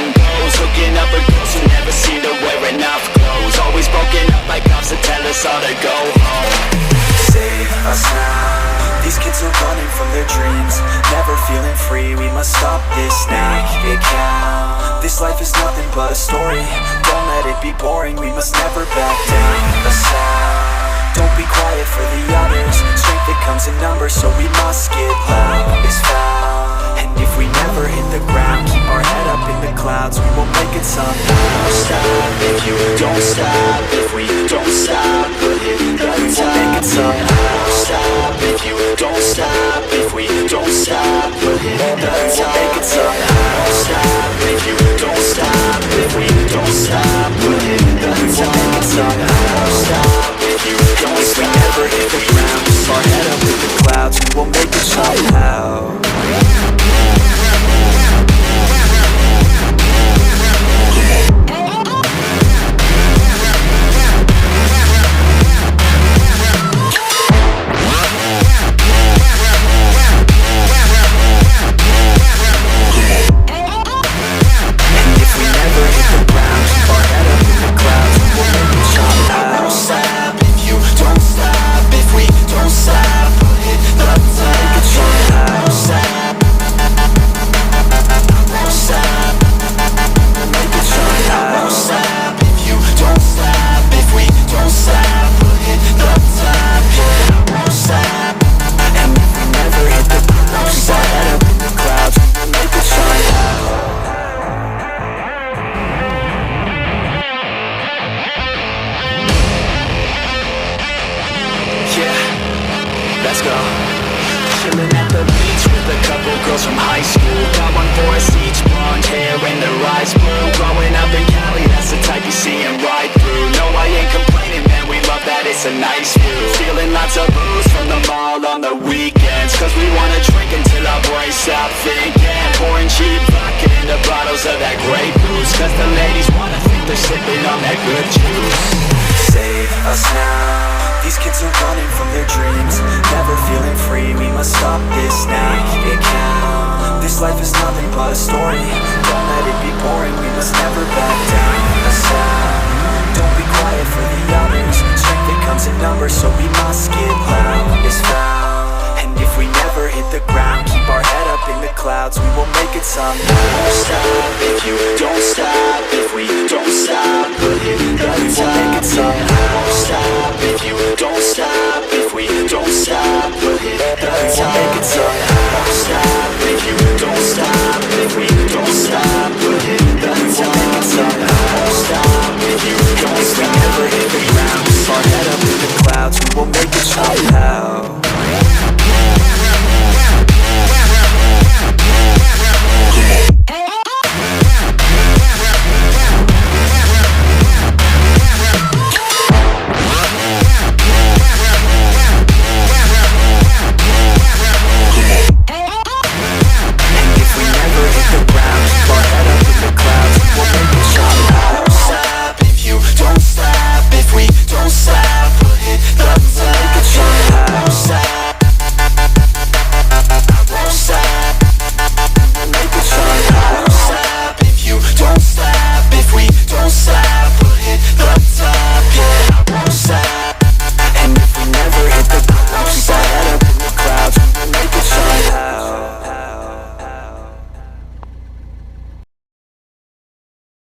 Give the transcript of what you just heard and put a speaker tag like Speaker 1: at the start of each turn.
Speaker 1: and goes, hooking up with girls who never seem to wear enough clothes. Always broken up by cops that tell us all to go home.
Speaker 2: Save us now. These kids are running from their dreams, never feeling free. We must stop this, make it count. This life is nothing but a story. Don't let it be boring. We must never back down. A sound. Don't be quiet for the others. Strength that comes in numbers, so we must get loud. Is found. And if we never hit the ground, keep our head up in the clouds, we will make it somehow.
Speaker 1: Don't stop if you don't stop. If we don't stop, we'll hit the top.
Speaker 2: We will make it somehow.
Speaker 1: Don't stop if you don't stop. If we don't stop, we'll hit the top.
Speaker 2: We will make it somehow.
Speaker 1: Don't stop if you don't stop. If we don't stop, we'll hit the top.
Speaker 2: We will make it somehow.
Speaker 1: Don't stop if you don't stop.
Speaker 2: If we never hit the ground, keep our head up in the clouds, we will make it somehow.
Speaker 1: Let's go. Chillin' at the beach with a couple girls from high school. Got one for us each, blonde hair and their eyes blue. Growing up in Cali, that's the type you see and ride through. No, I ain't complaining, man, we love that, it's a nice view. Feeling lots of booze from the mall on the weekends, cause we wanna drink until our brains stop thinking. Pouring cheap vodka into bottles of that great booze, cause the ladies wanna think they're sipping on that good juice.
Speaker 2: Save us now. These kids are running from their dreams, never feeling free. We must stop this, make it count. This life is nothing but a story. Don't let it be boring. We must never back down. A sound. Don't be quiet for the others. Strength that comes in numbers, so we must get loud. Is found. And if we never hit the ground, keep our head up in the clouds, we will make it somehow.
Speaker 1: Don't stop